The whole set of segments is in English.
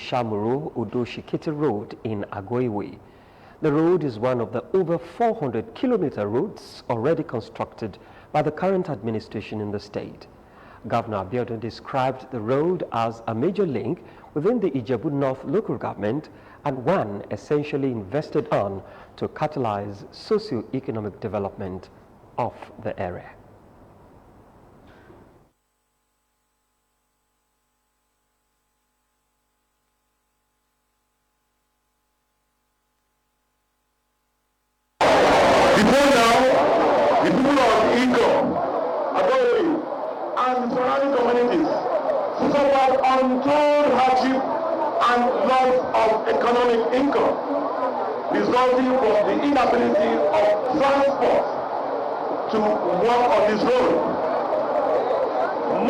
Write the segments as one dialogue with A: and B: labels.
A: Ishamuru-Udo-Shikiti Road in Agoiwe. The road is one of the over 400-kilometer roads already constructed by the current administration in the state. Governor Abiodun described the road as a major link within the Ijebu North local government and one essentially invested on to catalyze socio-economic development of the area.
B: Before now, the people of Income, Agoiwe, and the surrounding communities suffered untold hardship and loss of economic income resulting from the inability of transport to walk on this road.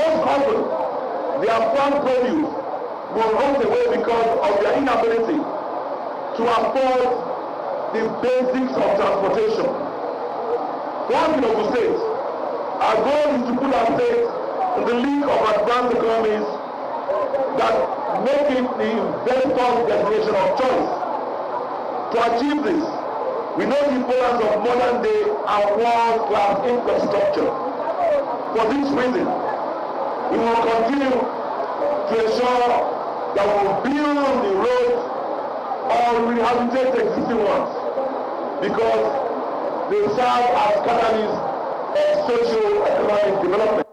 B: Most often, their farm produce will rot away because of their inability to afford the basics of transportation. For Abeokuta State, our goal is to put our state in the league of advanced economies that make it the investor's destination of choice. To achieve this, we know the importance of modern day and world-class infrastructure. For this reason, we will continue to ensure that we will build the roads or rehabilitate existing ones because they serve as catalysts of socio-economic development.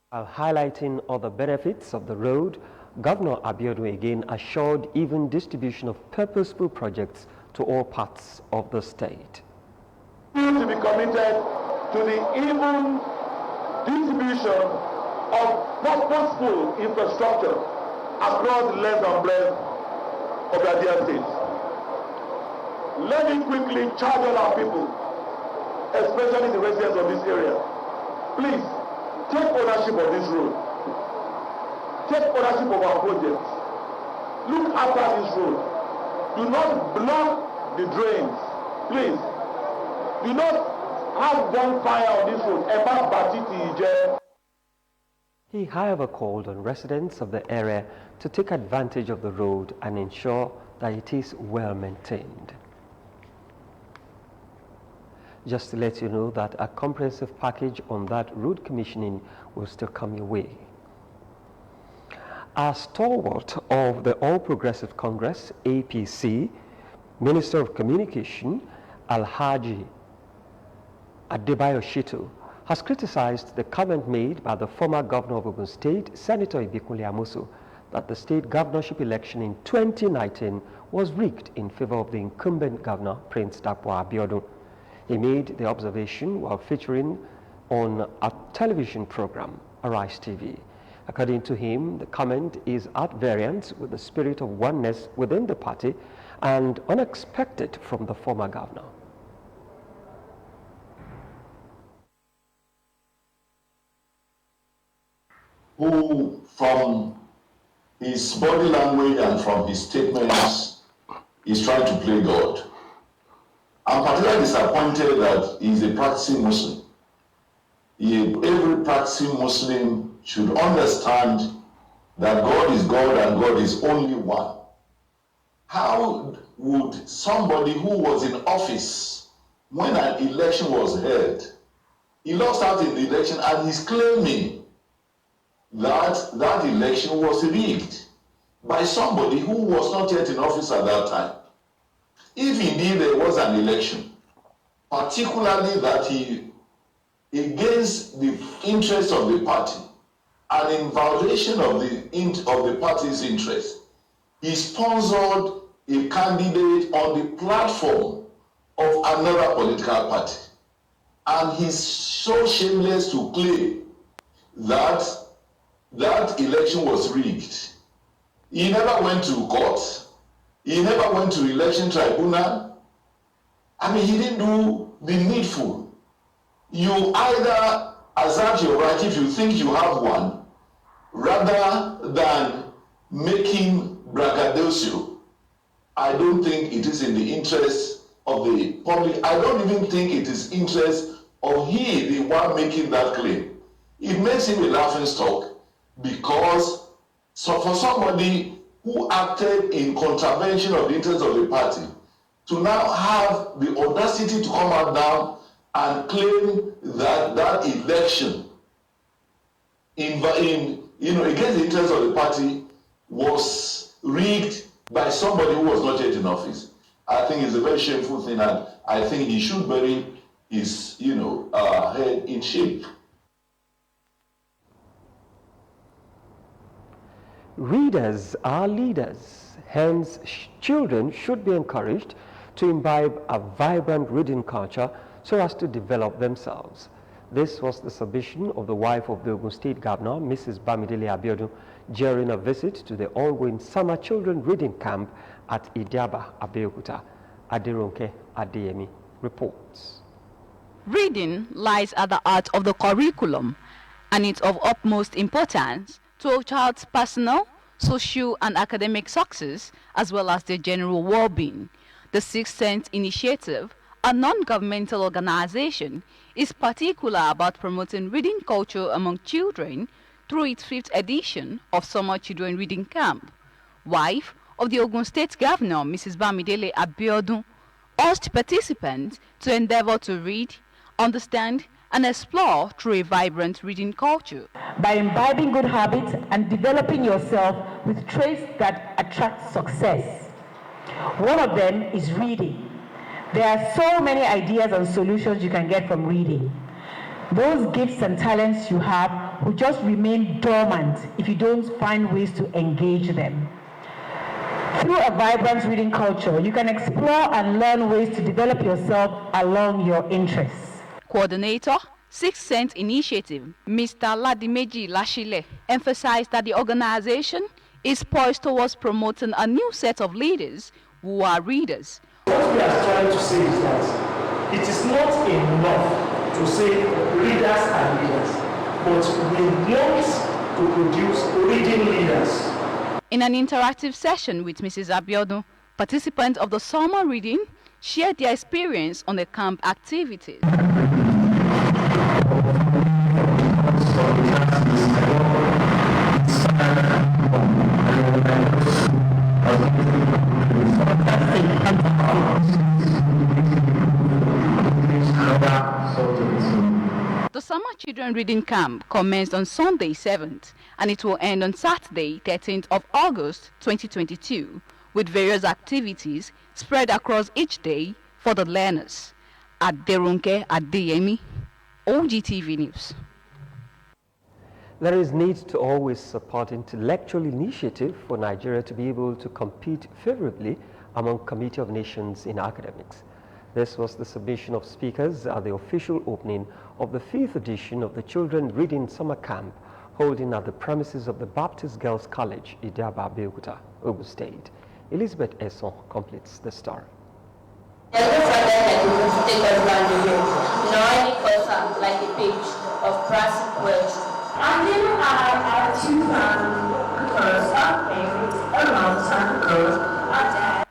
A: While highlighting other benefits of the road, Governor Abiodun again assured even distribution of purposeful projects to all parts of the state.
B: To be committed to the even distribution of purposeful infrastructure across the length and breadth of the dear state. Let me quickly charge on our people, especially the residents of this area. Please, take ownership of this road. Take ownership of our project. Look after this road. Do not block the drains. Please. Do not have bonfire on this road.
A: He, however, called on residents of the area to take advantage of the road and ensure that it is well maintained. Just to let you know that a comprehensive package on that road commissioning will still come your way. As stalwart of the All Progressive Congress, APC, Minister of Communication, Alhaji Adebayo Shitu, has criticized the comment made by the former governor of Ogun State, Senator Ibikunle Amosu, that the state governorship election in 2019 was rigged in favor of the incumbent governor, Prince Dapo Abiodun. He made the observation while featuring on a television program, Arise TV. According to him, the comment is at variance with the spirit of oneness within the party and unexpected from the former governor.
C: Who, from his body language and from his statements, is trying to play God. I'm particularly disappointed that he's a practicing Muslim. Every practicing Muslim should understand that God is God and God is only one. How would somebody who was in office when an election was held, he lost out in the election and he's claiming that that election was rigged by somebody who was not yet in office at that time? If indeed there was an election, particularly that he, against the interest of the party and in violation of the party's interest, he sponsored a candidate on the platform of another political party. And he's so shameless to claim that that election was rigged. He never went to court. He never went to election tribunal. I mean, he didn't do the needful. You either assert your right if you think you have one, rather than making braggadocio. I don't think it is in the interest of the public. I don't even think it is interest of he, the one making that claim. It makes him a laughing stock because for somebody who acted in contravention of the interests of the party to now have the audacity to come out now and claim that that election against the interests of the party was rigged by somebody who was not yet in office. I think it's a very shameful thing, and I think he should bury his head in shame.
A: Readers are leaders, hence children should be encouraged to imbibe a vibrant reading culture so as to develop themselves. This was the submission of the wife of the Ogun State Governor, Mrs. Bamidele Abiodun, during a visit to the ongoing Summer Children Reading Camp at Idiaba, Abeokuta. Aderonke Adeyemi reports.
D: Reading lies at the heart of the curriculum, and it's of utmost importance to a child's personal, social, and academic success, as well as their general well-being. The Sixth Sense Initiative, a non-governmental organization, is particular about promoting reading culture among children through its 5th edition of Summer Children Reading Camp. Wife of the Ogun State Governor, Mrs. Bamidele Abiodun, urged participants to endeavor to read, understand, and explore through a vibrant reading culture.
E: By imbibing good habits and developing yourself with traits that attract success. One of them is reading. There are so many ideas and solutions you can get from reading. Those gifts and talents you have will just remain dormant if you don't find ways to engage them. Through a vibrant reading culture, you can explore and learn ways to develop yourself along your interests.
D: Coordinator, Sixth Sense Initiative, Mr. Ladimeji Lashile, emphasized that the organization is poised towards promoting a new set of leaders who are readers.
F: What we are trying to say is that it is not enough to say readers are leaders, but we want to produce reading leaders.
D: In an interactive session with Mrs. Abiodun, participants of the summer reading shared their experience on the camp activities. The Summer Children Reading Camp commenced on Sunday 7th and it will end on Saturday 13th of August 2022 with various activities spread across each day for the learners. Aderonke Adeyemi, OGTV News.
A: There is need to always support intellectual initiative for Nigeria to be able to compete favorably among Committee of Nations in academics. This was the submission of speakers at the official opening of the 5th edition of the Children Reading Summer Camp holding at the premises of the Baptist Girls College, Idiaba, Abeokuta, Ogun State. Elizabeth Esson completes the story.
G: There's no further to take us round the room, nor any closer like a page of brass words.
H: And then I choose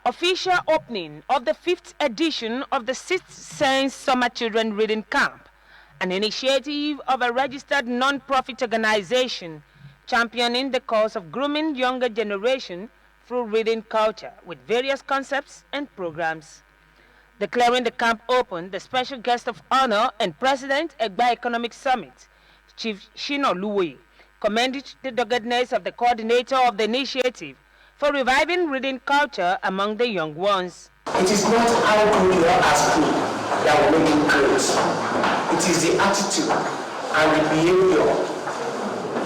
I: Official opening of the 5th edition of the Sixth Sense Summer Children Reading Camp, an initiative of a registered non-profit organization championing the cause of grooming younger generation through reading culture with various concepts and programs. Declaring the camp open, the special guest of honor and President Egba Economic Summit, Chief Shino Luwe, commended the doggedness of the coordinator of the initiative for reviving reading culture among the young ones.
F: It is not how good you are at school that will make you great. It is the attitude and the behavior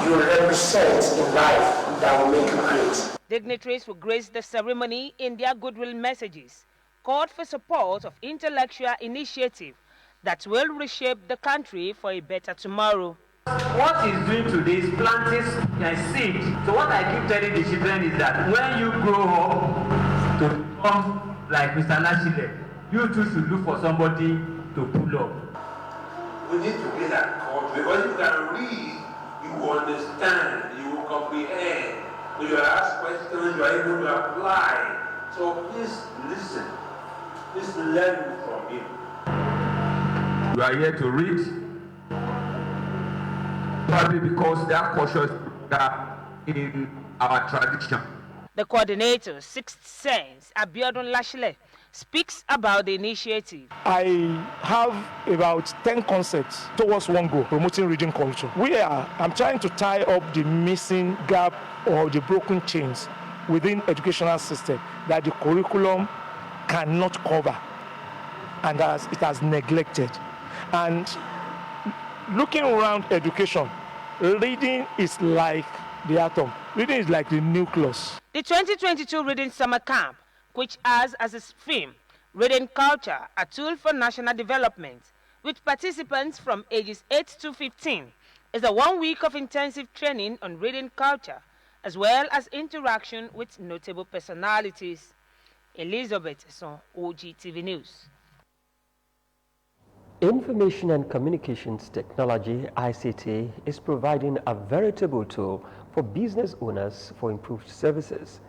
F: you represent in life that will make you great.
I: Dignitaries who graced the ceremony in their goodwill messages called for support of intellectual initiative that will reshape the country for a better tomorrow.
J: What he's doing today is planting a seed. So what I keep telling the children is that when you grow up to become like Mr. Nashile, you too should look for somebody to pull up.
K: We need to get that culture, because if you can read, you will understand, you will comprehend. When you ask questions, you are able to apply. So please listen. Please learn from him.
J: You are here to read. Probably because there are cultures that in our tradition.
I: The coordinator, 6th Sense, Abeokuta, speaks about the initiative.
L: I have about 10 concepts towards one goal, promoting reading culture. I'm trying to tie up the missing gap or the broken chains within educational system that the curriculum cannot cover and as it has neglected. And looking around education, reading is like the atom. Reading is like the nucleus.
I: The 2022 Reading Summer Camp, which has as its theme Reading Culture, a tool for national development, with participants from ages 8 to 15, is a 1 week of intensive training on reading culture, as well as interaction with notable personalities. Elizabeth Son, OGTV News.
A: Information and Communications Technology, ICT, is providing a veritable tool for business owners for improved services.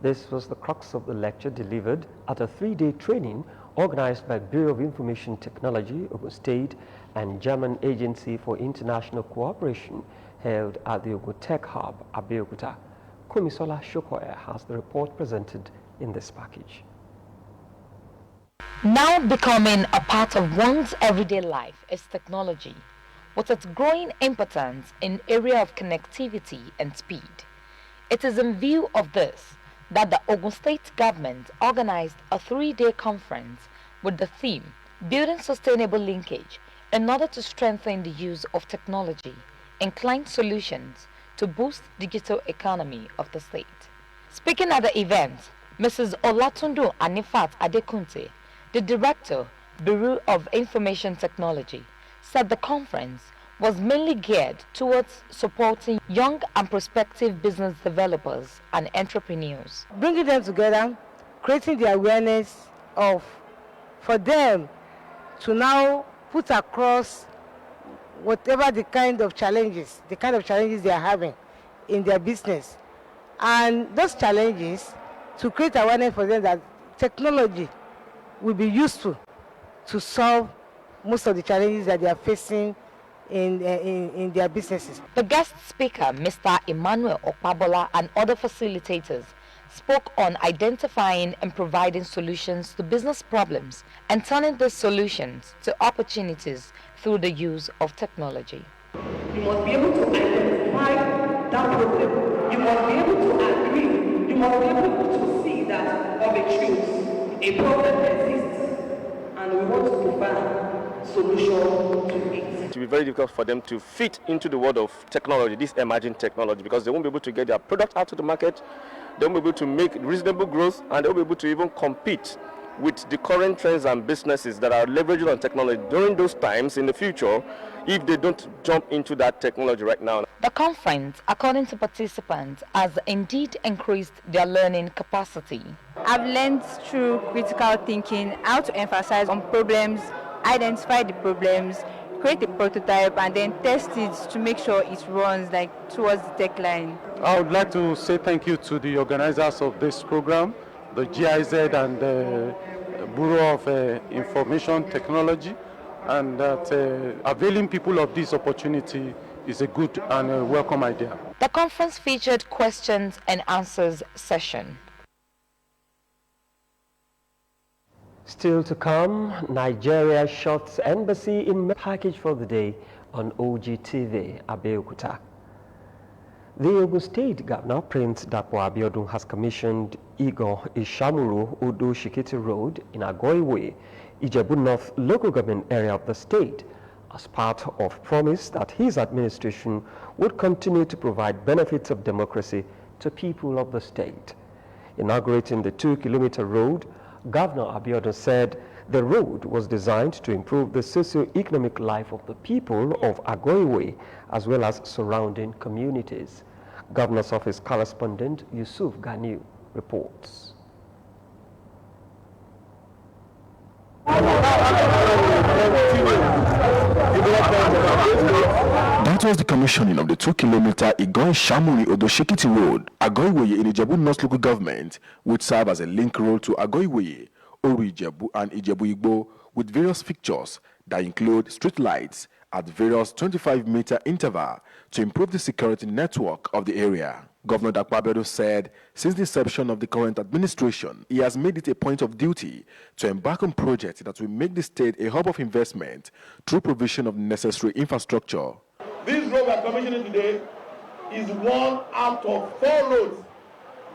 A: This was the crux of the lecture delivered at a 3-day training organized by Bureau of Information Technology, Ogun State, and German Agency for International Cooperation held at the Ogun Tech Hub, Abeokuta. Komisola Shokoya has the report presented in this package.
M: Now becoming a part of one's everyday life is technology, with its growing importance in area of connectivity and speed. It is in view of this that the Ogun State government organized a 3-day conference with the theme Building Sustainable Linkage in order to strengthen the use of technology and client solutions to boost digital economy of the state. Speaking at the event, Mrs. Olatundu Anifat Adekunte, the Director, Bureau of Information Technology, said the conference was mainly geared towards supporting young and prospective business developers and entrepreneurs.
N: Bringing them together, creating the awareness for them to now put across whatever the kind of challenges they are having in their business. And those challenges, to create awareness for them that technology will be useful to solve most of the challenges that they are facing in their businesses.
M: The guest speaker, Mr. Emmanuel Okpabola, and other facilitators spoke on identifying and providing solutions to business problems and turning these solutions to opportunities through the use of technology.
O: You must be able to identify that problem. You must be able to agree. You must be able to see that of a truth, a problem exists, and we want to provide solution to it.
P: It will be very difficult for them to fit into the world of technology, this emerging technology, because they won't be able to get their product out to the market, they won't be able to make reasonable growth, and they won't be able to even compete with the current trends and businesses that are leveraging on technology during those times in the future if they don't jump into that technology right now.
M: The conference, according to participants, has indeed increased their learning capacity.
Q: I've learned through critical thinking how to emphasize on problems, identify the problems, create a prototype, and then test it to make sure it runs towards the tech line.
R: I would like to say thank you to the organizers of this program, the GIZ and the Bureau of Information Technology, and that availing people of this opportunity is a good and a welcome idea.
M: The conference featured questions and answers session.
A: Still to come, Nigeria shuts embassy in package for the day on OGTV, Abeokuta. The Ogun State Governor, Prince Dapo Abiodun, has commissioned Igor Ishamuru Udo Shikiti Road in Agoiwe, Ijebu North local government area of the state, as part of promise that his administration would continue to provide benefits of democracy to people of the state. Inaugurating the 2-kilometer road, Governor Abiodun said the road was designed to improve the socio-economic life of the people of Agoiwe as well as surrounding communities. Governor's Office correspondent Yusuf Ganiu reports.
S: That was the commissioning of the 2-kilometer Igoi Shamuri Odoshikiti Road, Agoiweye in Ijebu North local government, which serve as a link road to Agoiweye, Oru Ijebu and Ijebu Igbo, with various fixtures that include street lights at various 25-meter interval to improve the security network of the area. Governor Dapo Abiodun said since the inception of the current administration, he has made it a point of duty to embark on projects that will make the state a hub of investment through provision of necessary infrastructure.
B: This road we are commissioning today is one out of 4 roads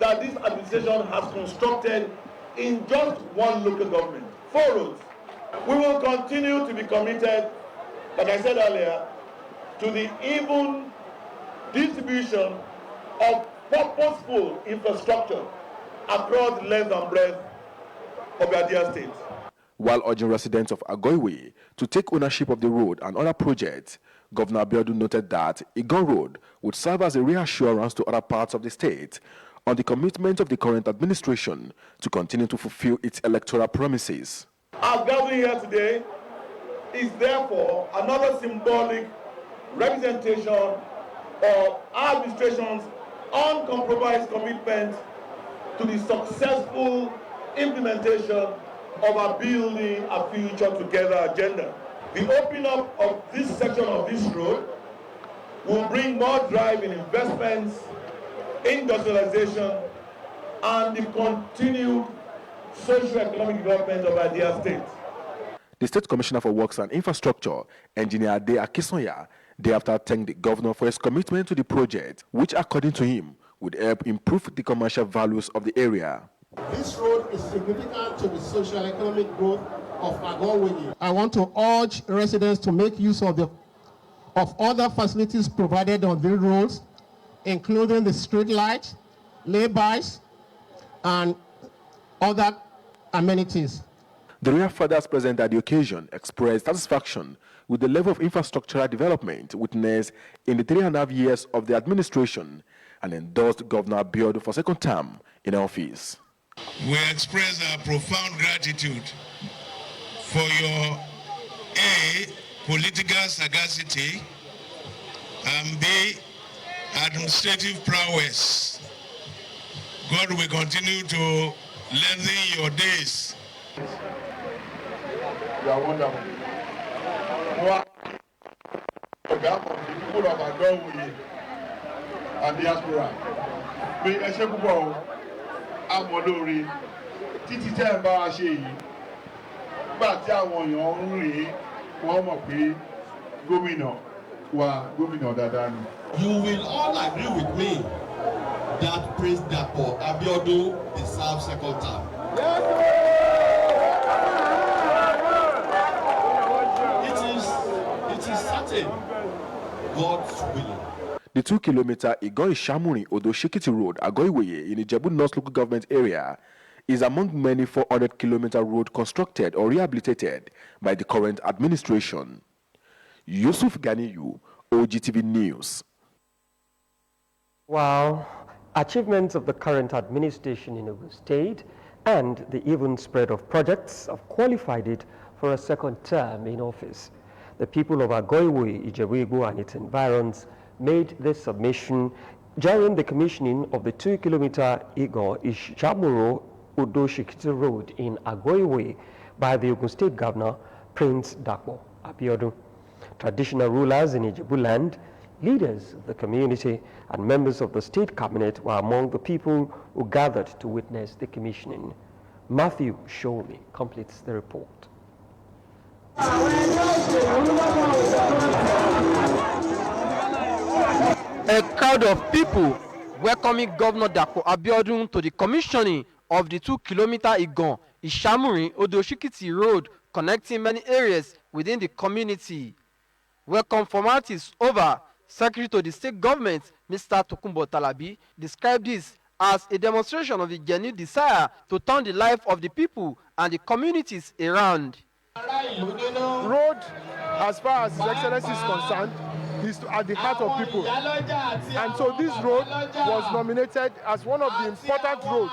B: that this administration has constructed in just one local government. 4 roads. We will continue to be committed, like I said earlier, to the even distribution of purposeful infrastructure across the length and breadth of the Abia State.
S: While urging residents of Agoiwe to take ownership of the road and other projects, Governor Abiodun noted that Igon Road would serve as a reassurance to other parts of the state on the commitment of the current administration to continue to fulfill its electoral promises.
B: Our gathering here today is therefore another symbolic representation of our administration's uncompromised commitment to the successful implementation of our Building a Future Together agenda. The opening up of this section of this road will bring more drive in investments, industrialization, and the continued socio-economic development of Abia State.
S: The State Commissioner for Works and Infrastructure, Engineer Ade Akisonya, thereafter thanked the governor for his commitment to the project, which according to him would help improve the commercial values of the area.
T: This road is significant to the socio-economic growth of Agoiwe. I want to urge residents to make use of other facilities provided on the roads, including the street lights, laybys, and other amenities.
S: The royal fathers present at the occasion expressed satisfaction with the level of infrastructural development witnessed in the 3.5 years of the administration and endorsed Governor Abiodun for second term in office.
U: We express our profound gratitude for your A, political sagacity, and B, administrative prowess. God will continue to lengthen your days.
B: You are wonderful. The people of Agoiwe and diaspora. Pé ẹ ṣé púpọ̀ o, àmọ́ lórí títí tẹ́ ẹ bá wa ṣe yìí. Nígbà tí àwọn èèyàn ń rèé, wọ́n mọ̀ pé gómìnà wa gómìnà dáadáa ni.
V: You will all agree with me that Prince Dapo Abiodun deserves second term. It is certain, God's willing.
S: The 2-kilometer Igon-Ishamuri-Odo-Shekiti Road, Agoiweye, in Ijebu North local government area, is among many 400-kilometer road constructed or rehabilitated by the current administration. Yusuf Ganiyu, OGTV News.
A: Wow. Achievements of the current administration in Ogun State and the even spread of projects have qualified it for a second term in office. The people of Agoiwe, Ijebu and its environs made this submission during the commissioning of the 2-kilometer Igon-Ishamuro-Odo-Shekiti Road in Agoiwe by the Ogun State Governor, Prince Dapo Abiodun. Traditional rulers in Ijebu land, leaders of the community, and members of the state cabinet were among the people who gathered to witness the commissioning. Matthew Shomi completes the report.
W: A crowd of people welcoming Governor Dapo Abiodun to the commissioning of the 2-kilometer Igon-Ishamuri-Odo-Shekiti Road connecting many areas within the community. Welcome formalities over, Secretary to the State Government, Mr. Tokunbo Talabi, described this as a demonstration of the genuine desire to turn the life of the people and the communities around.
L: Road, as far as His Excellency is concerned, is at the heart of people. And so this road was nominated as one of the important roads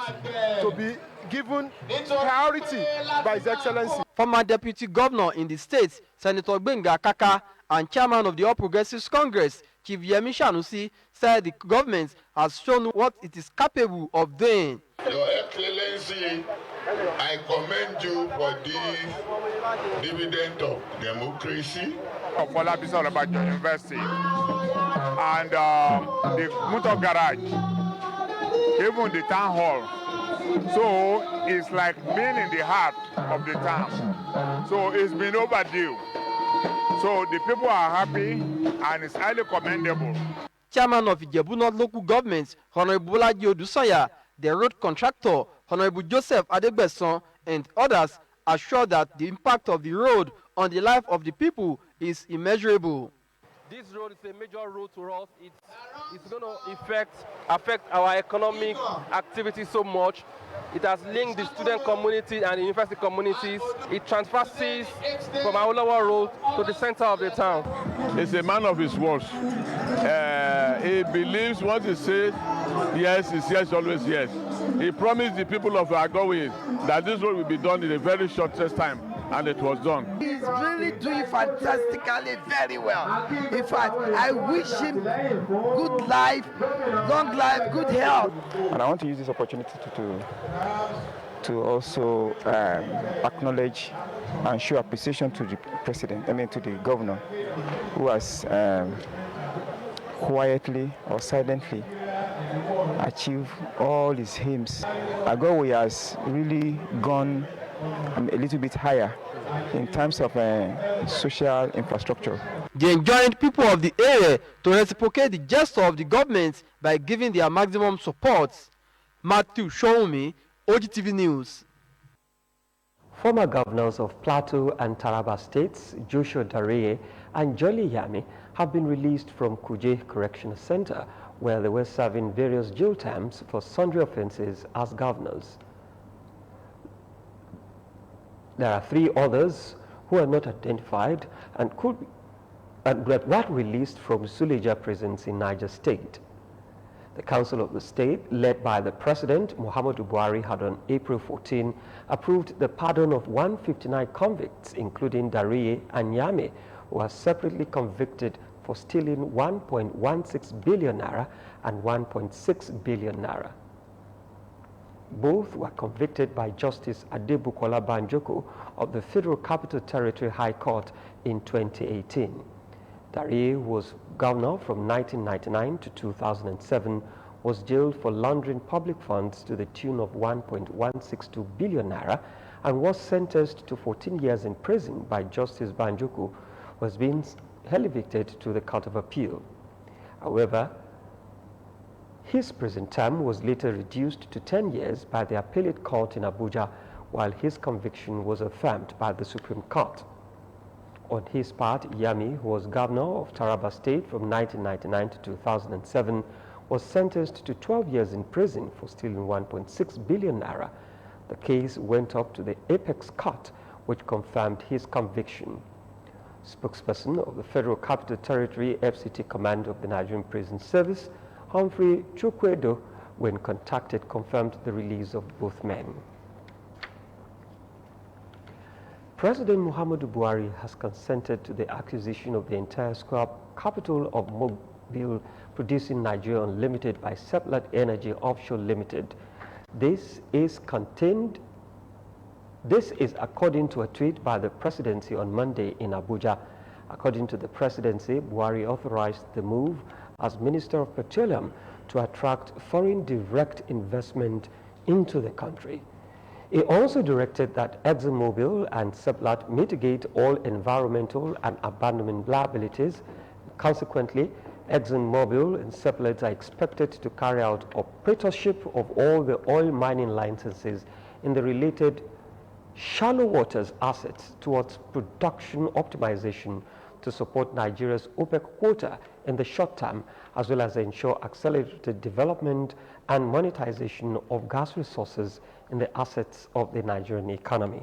L: to be given priority by His Excellency.
W: Former Deputy Governor in the state, Senator Gbenga Kaka, and Chairman of the All Progressives Congress, Chief Yemi Sanusi, said the government has shown what it is capable of doing.
U: Your Excellency, I commend you for this dividend of democracy.
X: Of University and the motor garage
C: even the town hall. So it's like being in the heart of the town. So it's been overdue. So the people are happy and it's highly commendable.
W: Chairman of Ijebu North Local Government, Honorable Bolaji Odusanya, the road contractor, Honorable Joseph Adegbeson, and others assured that the impact of the road on the life of the people is immeasurable.
D: This road is a major road to us. It's going to affect our economic activity so much. It has linked the student community and the university communities. It transfers from our lower road to the center of the town.
C: He's a man of his words. He believes what he says, yes, is yes, always yes. He promised the people of Agowe that this road will be done in a very short time, and it was done.
E: He's really doing fantastically very well. In fact, I wish him good life, long life, good health.
X: And I want to use this opportunity to also acknowledge and show appreciation to the president, to the governor, who has quietly or silently achieved all his aims. Agowe has really gone a little bit higher in terms of social infrastructure.
W: They enjoined people of the area to reciprocate the gesture of the government by giving their maximum support. Matthew Shoumi, OGTV News.
A: Former governors of Plateau and Taraba states, Joshua Dareye and Jolly Yami, have been released from Kuje Correctional Center, where they were serving various jail terms for sundry offenses as governors. There are 3 others who are not identified and were released from Suleja prisons in Niger State. The Council of the State, led by the President, Muhammadu Buhari, had on April 14 approved the pardon of 159 convicts, including Dareye and Yame, who are separately convicted for stealing 1.16 billion naira and 1.6 billion naira. Both were convicted by Justice Adebukola Banjoko of the Federal Capital Territory High Court in 2018. Dareye, who was governor from 1999 to 2007, was jailed for laundering public funds to the tune of 1.162 billion naira and was sentenced to 14 years in prison by Justice Banjoko, who has been elevated to the Court of Appeal. However, his prison term was later reduced to 10 years by the Appellate Court in Abuja, while his conviction was affirmed by the Supreme Court. On his part, Yami, who was governor of Taraba State from 1999 to 2007, was sentenced to 12 years in prison for stealing 1.6 billion naira. The case went up to the Apex Court, which confirmed his conviction. Spokesperson of the Federal Capital Territory FCT Command of the Nigerian Prison Service, Humphrey Chukwedo, when contacted, confirmed the release of both men. President Muhammadu Buhari has consented to the acquisition of the entire square capital of Mobile Producing Nigeria Unlimited by Seplat Energy Offshore Limited. This is according to a tweet by the presidency on Monday in Abuja. According to the presidency, Buhari authorized the move as Minister of Petroleum to attract foreign direct investment into the country. He also directed that ExxonMobil and Seplat mitigate all environmental and abandonment liabilities. Consequently, ExxonMobil and Seplat are expected to carry out operatorship of all the oil mining licenses in the related shallow waters assets towards production optimization to support Nigeria's OPEC quota in the short term, as well as ensure accelerated development and monetization of gas resources in the assets of the Nigerian economy.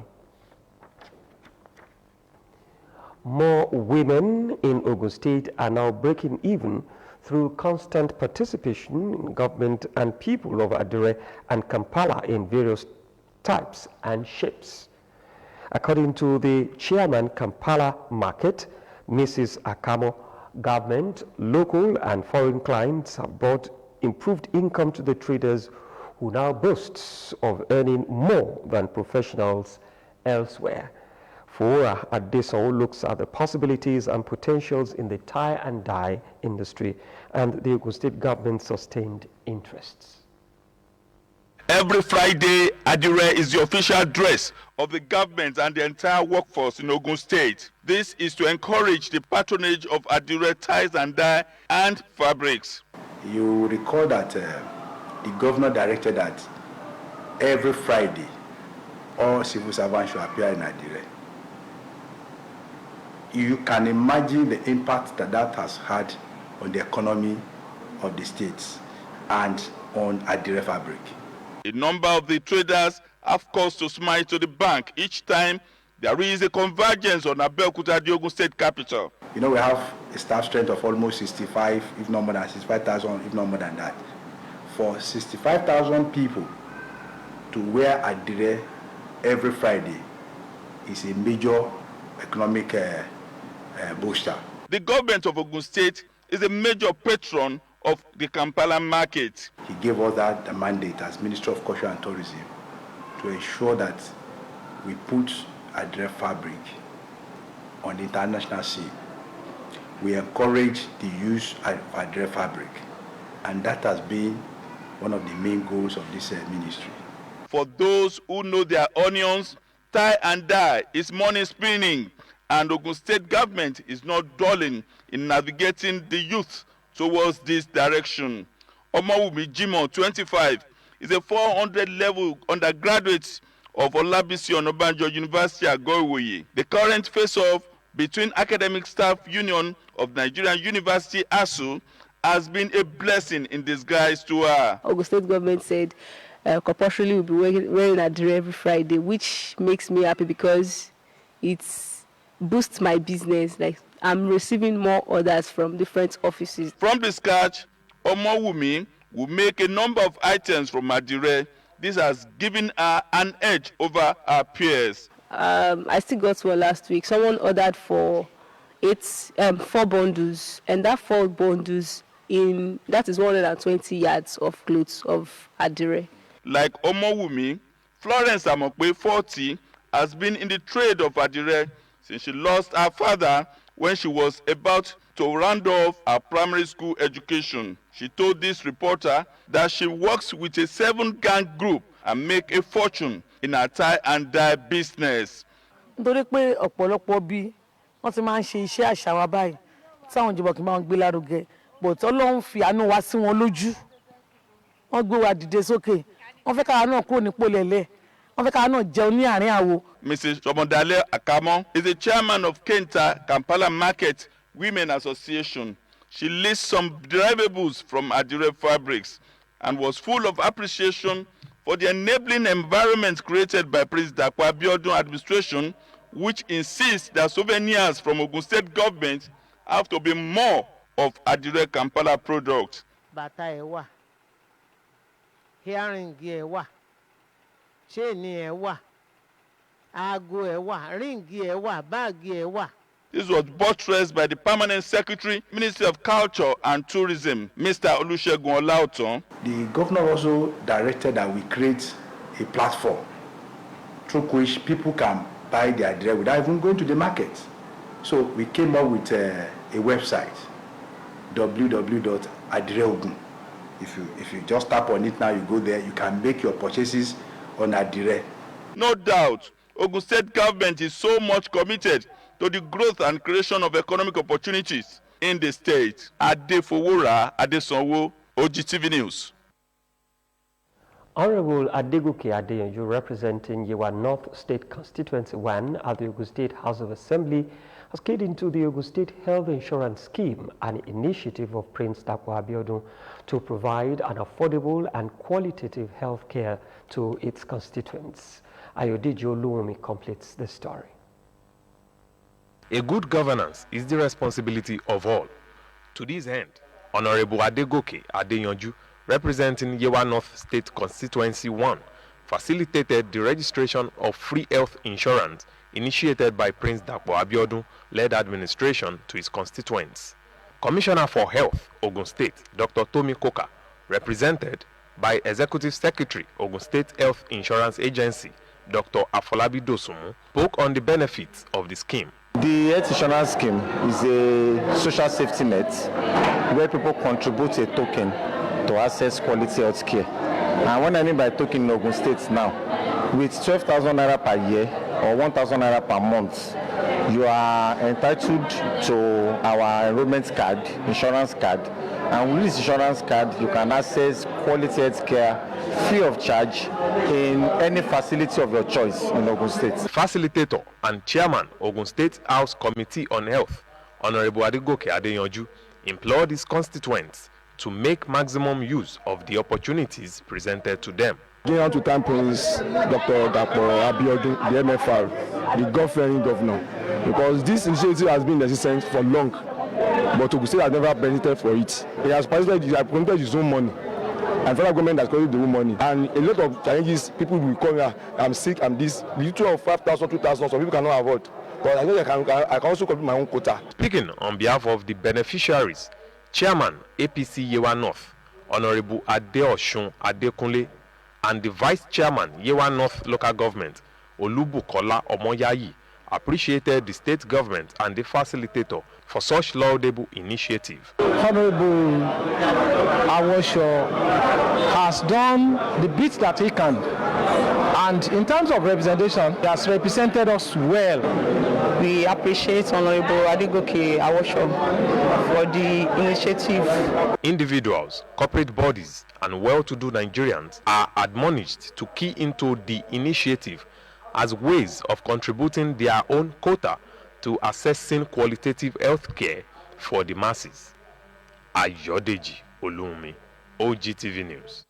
A: More women in Ogun State are now breaking even through constant participation in government and people of Adire and Kampala in various types and shapes. According to the chairman, Kampala Market, Mrs. Akamo, government, local and foreign clients have brought improved income to the traders, who now boasts of earning more than professionals elsewhere. Fora Adeso looks at the possibilities and potentials in the tie and dye industry and the Ogun State government sustained interests.
U: Every Friday, Adire is the official dress of the government and the entire workforce in Ogun State. This is to encourage the patronage of Adire ties and dye and fabrics.
F: You recall that the governor directed that every Friday, all civil servants should appear in Adire. You can imagine the impact that that has had on the economy of the states and on Adire fabric.
U: A number of the traders have cause to smile to the bank each time there is a convergence on Abeokuta, the Ogun State capital.
F: You know, we have a staff strength of almost 65, if not more than 65,000, if not more than that. For 65,000 people to wear Adire every Friday is a major economic booster.
U: The government of Ogun State is a major patron of the Kampala market.
F: He gave us the mandate as Minister of Culture and Tourism to ensure that we put Adire fabric on the international scene. We encourage the use of Adire fabric, and that has been one of the main goals of this ministry.
U: For those who know their onions, tie and dye is money spinning, and Ogun State government is not dulling in navigating the youth towards this direction. Omowumi Jimoh, 25, is a 400-level undergraduate of Olabisi Onabanjo University at Agoiwoye. The current face-off between Academic Staff Union of Nigerian University, ASU, has been a blessing in disguise to her.
G: Ogun State government said compulsorily will be wearing Adire every Friday, which makes me happy because it boosts my business. Like, I'm receiving more orders from different offices.
U: From the scratch, Omowumi will make a number of items from Adire. This has given her an edge over her peers.
G: I still got one last week. Someone ordered for 4 bundles, and that 4 bundles that is 120 yards of clothes of Adire.
U: Like Omowumi, Florence Amokwe, 40, has been in the trade of Adire since she lost her father when she was about to round off her primary school education. She told this reporter that she works with a 7-gang group and make a fortune in her tie and dye business.
N: Nítorí pé ọ̀pọ̀lọpọ̀ bí wọ́n ti máa ń ṣe iṣẹ́ àṣà wa báyìí táwọn ìjọba kì í máa ń gbé lárugẹ, but Ọlọ́run fi àánú wa sí wọn lójú. Wọ́n gbé wa dìde sókè. Wọ́n fẹ́ káwa náà kúrò nípò lẹ̀lẹ̀. Wọ́n fẹ́ káwa náà jẹun ní àárín àwo.
U: Mrs. Omodale Akamo is the chairman of Kenta Kampala Market Women Association. She lists some derivables from Adire fabrics and was full of appreciation for the enabling environment created by President Abeokuta administration, which insists that souvenirs from Ogun State government have to be more of Adire Kampala products.
N: Bàtà ẹ̀ wà, earring ẹ̀ wà, chain ẹ̀ wà, aago ẹ̀ wà, ring ẹ̀ wà, bag ẹ̀ wà.
U: This was buttressed by the Permanent Secretary, Ministry of Culture and Tourism, Mr. Olusegun Olaotan.
F: The governor also directed that we create a platform through which people can buy their Adire without even going to the market. So we came up with a website, www.adireogun. If you just tap on it now, you go there, you can make your purchases on Adire.
U: No doubt, Ogun State government is so much committed to the growth and creation of economic opportunities in the state. Adefowora Adesanwo, OGTV News.
A: Honorable Adegoke Adeyanju, representing Yewa North State Constituency 1 at the Ogun State House of Assembly, has keyed into the Ogun State Health Insurance Scheme, an initiative of Prince Dapo Abiodun to provide an affordable and qualitative health care to its constituents. Ayodiji Oluwumi completes the story.
H: A good governance is the responsibility of all. To this end, Honorable Adegoke Adeyanju, representing Yewa North State Constituency 1, facilitated the registration of free health insurance initiated by Prince Dapo Abiodun-led administration to his constituents. Commissioner for Health, Ogun State, Dr. Tomi Koka, represented by Executive Secretary, Ogun State Health Insurance Agency, Dr. Afolabi Dosumu, spoke on the benefits of the scheme.
X: The health insurance scheme is a social safety net where people contribute a token to access quality health care.
I: And what I mean by token in Ogun State now, with 12,000 naira per year or 1,000 naira per month, you are entitled to our enrollment card, insurance card. And with this insurance card, you can access quality health care free of charge in any facility of your choice in Ogun State.
H: Facilitator and Chairman Ogun State House Committee on Health, Honorable Adegoke Adeyanju, implored his constituents to make maximum use of the opportunities presented to them.
J: Going to thank Prince Dr. Abeokuta, the MFR, the God-fearing governor, because this initiative has been in existence for long, but Ogun State has never benefited for it. He has contributed his own money, and federal government has contributed their own money. And a lot of challenges, people will come here, I'm sick, I'm this, the little of 5,000, 2,000, some people cannot afford. But I know I can also complete my own quota.
H: Speaking on behalf of the beneficiaries, Chairman APC Yewa North, Honorable Adeosun Adekunle, and the Vice Chairman Yewa North Local Government, Olubukola Omoyayi, appreciated the state government and the facilitator for such laudable initiative.
L: Honorable Awosho has done the bit that he can, and in terms of representation, he has represented us well.
K: We appreciate Honorable Adegoke Awosho for the initiative.
H: Individuals, corporate bodies, and well-to-do Nigerians are admonished to key into the initiative as ways of contributing their own quota to assessing qualitative health care for the masses. Ayodeji Olumi, OGTV News.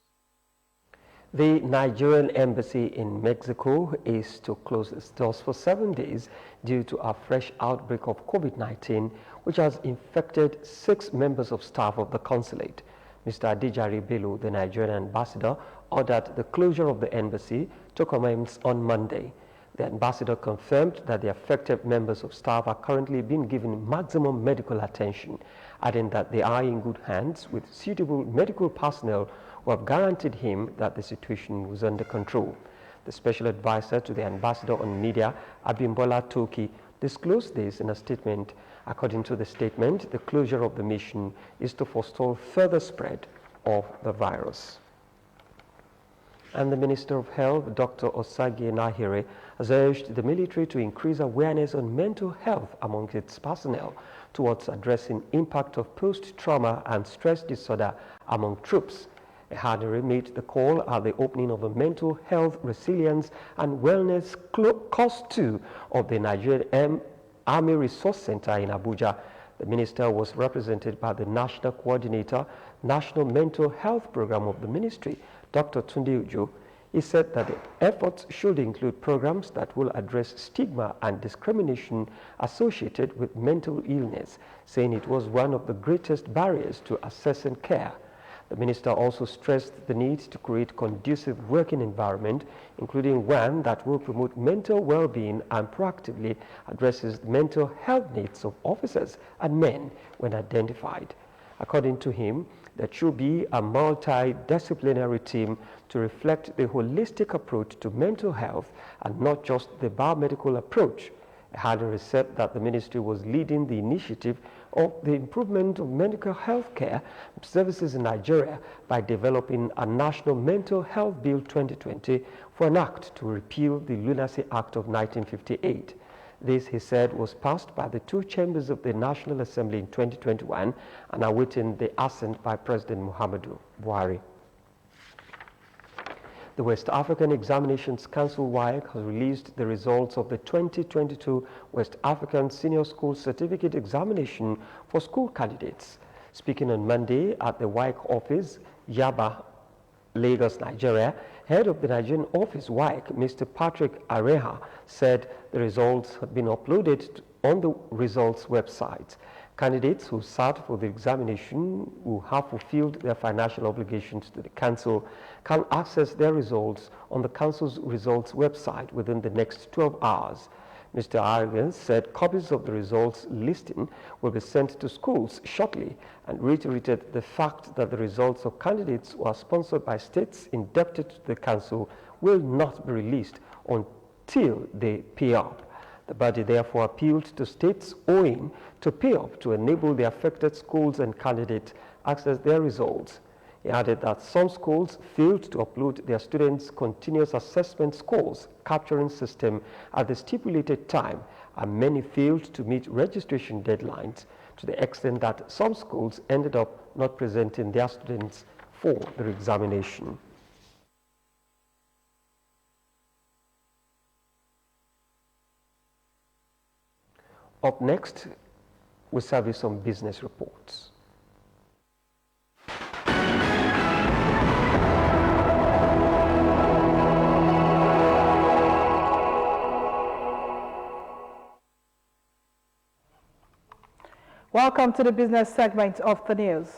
A: The Nigerian embassy in Mexico is to close its doors for 7 days due to a fresh outbreak of COVID-19, which has infected 6 members of staff of the consulate. Mr. Adijari Bello, the Nigerian ambassador, ordered the closure of the embassy to commence on Monday. The ambassador confirmed that the affected members of staff are currently being given maximum medical attention, adding that they are in good hands with suitable medical personnel who have guaranteed him that the situation was under control. The special advisor to the ambassador on media, Abimbola Toki, disclosed this in a statement. According to the statement, the closure of the mission is to forestall further spread of the virus. And the Minister of Health, Dr. Osagi Nahire, has urged the military to increase awareness on mental health among its personnel towards addressing impact of post-trauma and stress disorder among troops. Nahire made the call at the opening of a mental health resilience and wellness course 2 of the Nigerian Army Resource Center in Abuja. The minister was represented by the National Coordinator, National Mental Health Program of the Ministry, Dr. Tunde Ujo. He said that the efforts should include programs that will address stigma and discrimination associated with mental illness, saying it was one of the greatest barriers to accessing care. The minister also stressed the need to create conducive working environment, including one that will promote mental well-being and proactively addresses the mental health needs of officers and men when identified. According to him, there should be a multidisciplinary team to reflect the holistic approach to mental health and not just the biomedical approach. Hadari said that the ministry was leading the initiative of the improvement of medical health care services in Nigeria by developing a National Mental Health Bill 2020 for an act to repeal the Lunacy Act of 1958. This, he said, was passed by the 2 chambers of the National Assembly in 2021 and awaiting the assent by President Muhammadu Buhari. The West African Examinations Council WAEC has released the results of the 2022 West African Senior School Certificate Examination for school candidates. Speaking on Monday at the WAEC office, Yaba, Lagos, Nigeria, head of the Nigerian office WAEC, Mr. Patrick Areha, said the results had been uploaded on the results website. Candidates who sat for the examination who have fulfilled their financial obligations to the Council can access their results on the Council's results website within the next 12 hours. Mr. Argan said copies of the results listing will be sent to schools shortly and reiterated the fact that the results of candidates who are sponsored by states indebted to the Council will not be released until they pay up. The body therefore appealed to states owing to pay up to enable the affected schools and candidates access their results. He He added that some schools failed to upload their students' continuous assessment scores capturing system at the stipulated time, and many failed to meet registration deadlines, to the extent that some schools ended up not presenting their students for the examination. Up next, we serve you some business reports.
O: Welcome to the business segment of the news.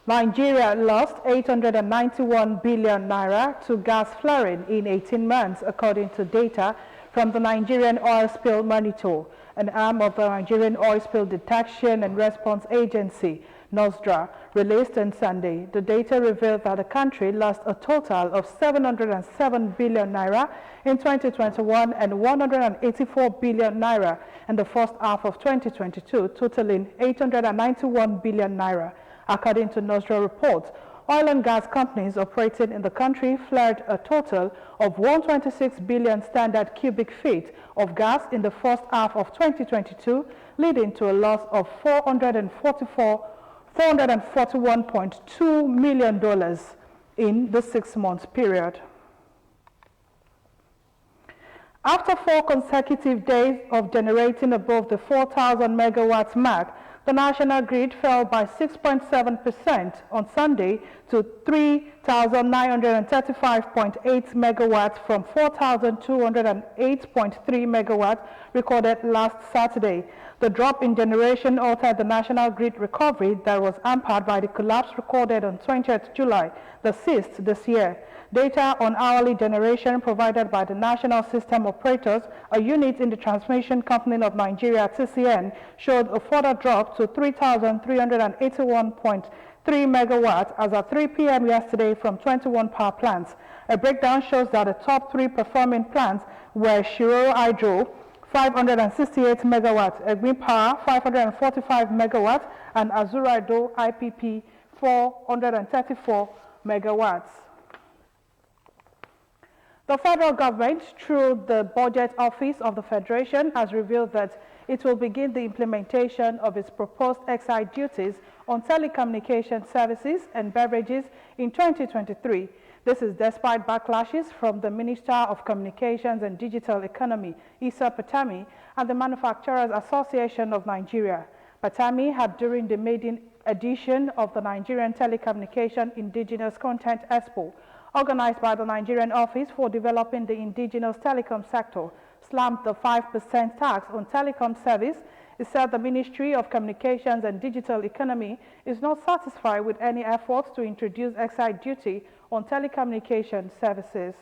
O: Nigeria lost 891 billion naira to gas flaring in 18 months, according to data from the Nigerian Oil Spill Monitor, an arm of the Nigerian Oil Spill Detection and Response Agency, NOSDRA, released on Sunday. The data revealed that the country lost a total of 707 billion naira in 2021 and 184 billion naira in the first half of 2022, totaling 891 billion naira. According to NOSDRA reports, oil and gas companies operating in the country flared a total of 126 billion standard cubic feet of gas in the first half of 2022, leading to a loss of $441.2 million in the 6-month period. After 4 consecutive days of generating above the 4,000 megawatts mark, the national grid fell by 6.7% on Sunday to 3,935.8 megawatts from 4,208.3 megawatts recorded last Saturday. The drop in generation altered the national grid recovery that was hampered by the collapse recorded on 20th July, the 6th this year. Data on hourly generation provided by the National System Operators, a unit in the Transmission Company of Nigeria, TCN, showed a further drop to 3,381.3 megawatts as at 3 p.m. yesterday from 21 power plants. A breakdown shows that the top 3 performing plants were Shiroro Hydro, 568 megawatts, Egbin Power, 545 megawatts, and Azuraido IPP, 434 megawatts. The federal government, through the Budget Office of the Federation, has revealed that it will begin the implementation of its proposed excise duties on telecommunication services and beverages in 2023. This is despite backlashes from the Minister of Communications and Digital Economy, Issa Patami, and the Manufacturers Association of Nigeria. Patami had, during the maiden edition of the Nigerian Telecommunication Indigenous Content Expo, organized by the Nigerian Office for Developing the Indigenous Telecom Sector, slammed the 5% tax on telecom service. It said the Ministry of Communications and Digital Economy is not satisfied with any efforts to introduce excise duty on telecommunication services.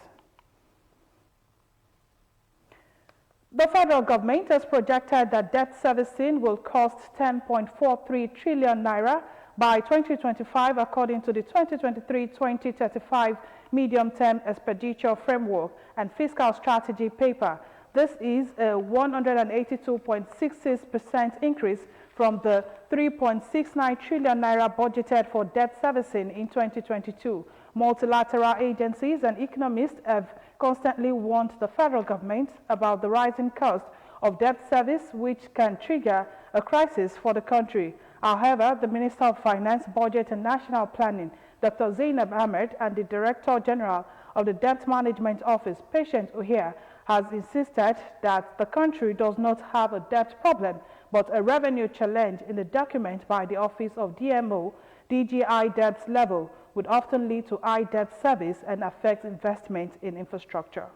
O: The federal government has projected that debt servicing will cost 10.43 trillion naira by 2025, according to the 2023-2035 medium-term expenditure framework and fiscal strategy paper. This is a 182.66% increase from the 3.69 trillion naira budgeted for debt servicing in 2022. Multilateral agencies and economists have constantly warned the federal government about the rising cost of debt service, which can trigger a crisis for the country. However, the Minister of Finance, Budget and National Planning, Dr. Zainab Ahmed, and the Director General of the Debt Management Office, Patient Ohia, has insisted that the country does not have a debt problem, but a revenue challenge. In the document by the Office of DMO, DGI debt level would often lead to high debt service and affect investment in infrastructure.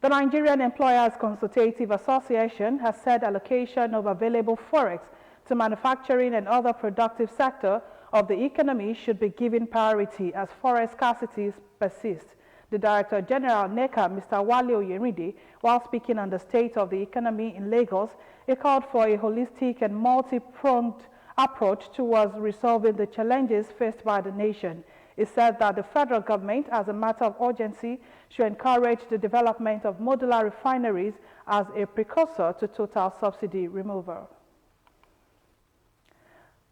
O: The Nigerian Employers Consultative Association has said allocation of available forex to manufacturing and other productive sector of the economy should be given priority as forex scarcity persists. The Director General NECA, Mr. Wale Oyerinde, while speaking on the state of the economy in Lagos, he called for a holistic and multi-pronged approach towards resolving the challenges faced by the nation. He said that the federal government, as a matter of urgency, should encourage the development of modular refineries as a precursor to total subsidy removal.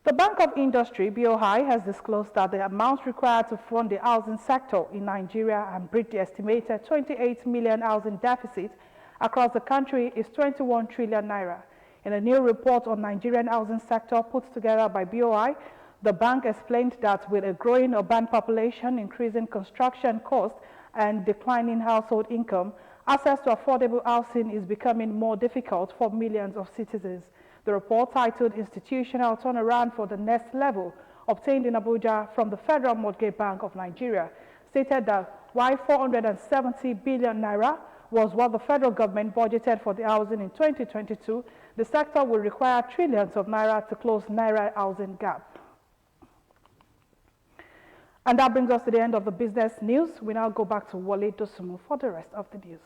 O: The Bank of Industry, BOI, has disclosed that the amounts required to fund the housing sector in Nigeria and bridge the estimated 28 million housing deficit across the country is 21 trillion naira. In a new report on Nigerian housing sector put together by BOI, the bank explained that with a growing urban population, increasing construction costs, and declining household income, access to affordable housing is becoming more difficult for millions of citizens. The report, titled Institutional Turnaround for the Next Level, obtained in Abuja from the Federal Mortgage Bank of Nigeria, stated that while 470 billion naira was what the federal government budgeted for the housing in 2022, the sector will require trillions of naira to close naira housing gap. And that brings us to the end of the business news. We now go back to Wale Dosumu for the rest of the news.